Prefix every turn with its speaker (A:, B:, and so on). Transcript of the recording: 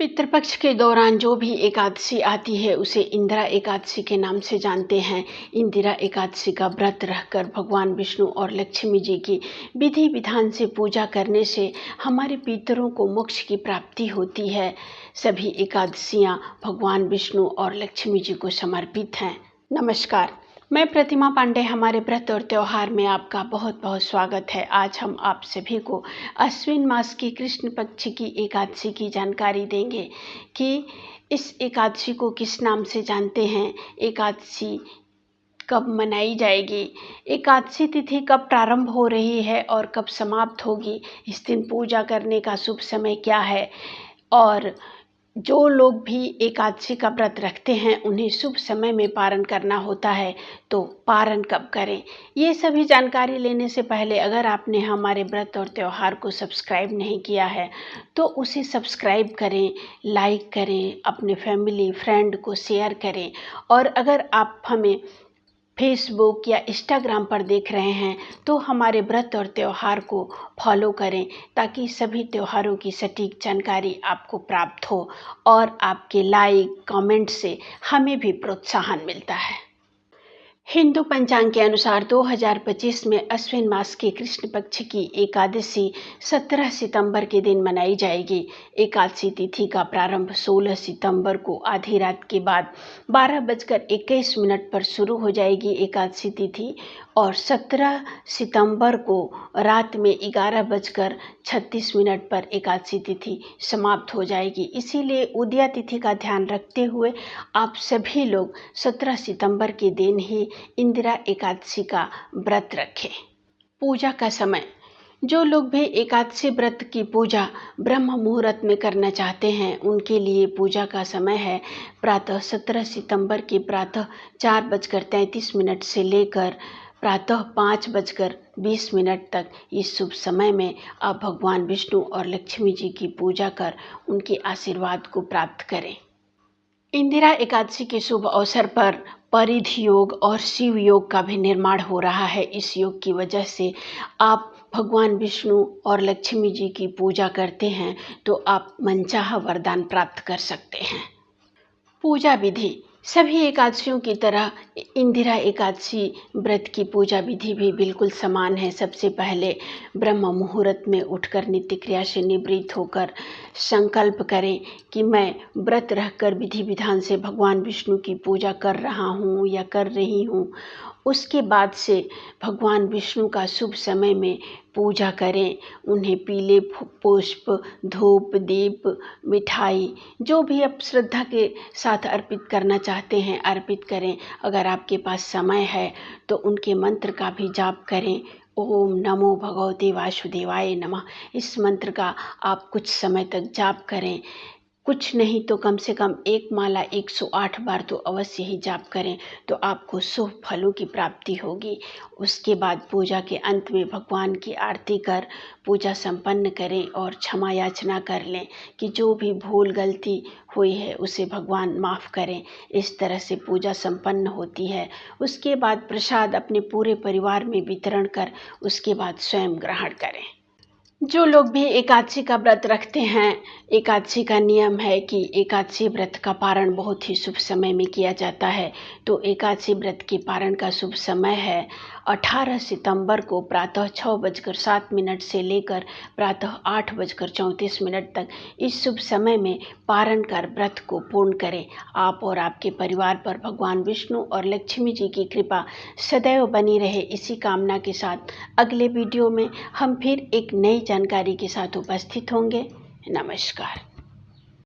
A: पितृपक्ष के दौरान जो भी एकादशी आती है उसे इंदिरा एकादशी के नाम से जानते हैं। इंदिरा एकादशी का व्रत रहकर भगवान विष्णु और लक्ष्मी जी की विधि विधान से पूजा करने से हमारे पितरों को मोक्ष की प्राप्ति होती है। सभी एकादशियां भगवान विष्णु और लक्ष्मी जी को समर्पित हैं। नमस्कार, मैं प्रतिमा पांडे। हमारे व्रत और त्यौहार में आपका बहुत बहुत स्वागत है। आज हम आप सभी को अश्विन मास की कृष्ण पक्ष की एकादशी की जानकारी देंगे कि इस एकादशी को किस नाम से जानते हैं, एकादशी कब मनाई जाएगी, एकादशी तिथि कब प्रारंभ हो रही है और कब समाप्त होगी, इस दिन पूजा करने का शुभ समय क्या है और जो लोग भी एकादशी का व्रत रखते हैं उन्हें शुभ समय में पारण करना होता है, तो पारण कब करें। ये सभी जानकारी लेने से पहले अगर आपने हमारे व्रत और त्यौहार को सब्सक्राइब नहीं किया है तो उसे सब्सक्राइब करें, लाइक करें, अपने फैमिली फ्रेंड को शेयर करें। और अगर आप हमें फेसबुक या इंस्टाग्राम पर देख रहे हैं तो हमारे व्रत और त्यौहार को फॉलो करें ताकि सभी त्योहारों की सटीक जानकारी आपको प्राप्त हो और आपके लाइक कमेंट से हमें भी प्रोत्साहन मिलता है। हिंदू पंचांग के अनुसार 2025 में अश्विन मास के कृष्ण पक्ष की एकादशी 17 सितंबर के दिन मनाई जाएगी। एकादशी तिथि का प्रारंभ 16 सितंबर को आधी रात के बाद 12:21 पर शुरू हो जाएगी एकादशी तिथि और 17 सितंबर को रात में 11:36 पर एकादशी तिथि समाप्त हो जाएगी। इसीलिए उदया तिथि का ध्यान रखते हुए आप सभी लोग 17 सितंबर के दिन ही इंदिरा एकादशी का व्रत रखें। पूजा का समय, जो लोग भी एकादशी व्रत की पूजा ब्रह्म मुहूर्त में करना चाहते हैं उनके लिए पूजा का समय है प्रातः 17 सितंबर के प्रातः 4:33 से लेकर प्रातः 5:20 तक। इस शुभ समय में आप भगवान विष्णु और लक्ष्मी जी की पूजा कर उनके आशीर्वाद को प्राप्त करें। इंदिरा एकादशी के शुभ अवसर पर परिधि योग और शिव योग का भी निर्माण हो रहा है। इस योग की वजह से आप भगवान विष्णु और लक्ष्मी जी की पूजा करते हैं तो आप मनचाहा वरदान प्राप्त कर सकते हैं। पूजा विधि, सभी एकादशियों की तरह इंदिरा एकादशी व्रत की पूजा विधि भी बिल्कुल समान है। सबसे पहले ब्रह्म मुहूर्त में उठकर नित्य क्रिया से निवृत्त होकर संकल्प करें कि मैं व्रत रहकर विधि विधान से भगवान विष्णु की पूजा कर रहा हूँ या कर रही हूँ। उसके बाद से भगवान विष्णु का शुभ समय में पूजा करें। उन्हें पीले पुष्प, धूप, दीप, मिठाई जो भी आप श्रद्धा के साथ अर्पित करना चाहते हैं अर्पित करें। अगर आपके पास समय है तो उनके मंत्र का भी जाप करें। ओम नमो भगवते वासुदेवाय नमः, इस मंत्र का आप कुछ समय तक जाप करें। कुछ नहीं तो कम से कम एक माला 108 बार तो अवश्य ही जाप करें तो आपको शुभ फलों की प्राप्ति होगी। उसके बाद पूजा के अंत में भगवान की आरती कर पूजा संपन्न करें और क्षमा याचना कर लें कि जो भी भूल गलती हुई है उसे भगवान माफ़ करें। इस तरह से पूजा संपन्न होती है। उसके बाद प्रसाद अपने पूरे परिवार में वितरण कर उसके बाद स्वयं ग्रहण करें। जो लोग भी एकादशी का व्रत रखते हैं, एकादशी का नियम है कि एकादशी व्रत का पारण बहुत ही शुभ समय में किया जाता है। तो एकादशी व्रत के पारण का शुभ समय है 18 सितंबर को प्रातः 6:07 से लेकर प्रातः 8:34 तक। इस शुभ समय में पारण कर व्रत को पूर्ण करें। आप और आपके परिवार पर भगवान विष्णु और लक्ष्मी जी की कृपा सदैव बनी रहे, इसी कामना के साथ अगले वीडियो में हम फिर एक नई जानकारी के साथ उपस्थित होंगे। नमस्कार।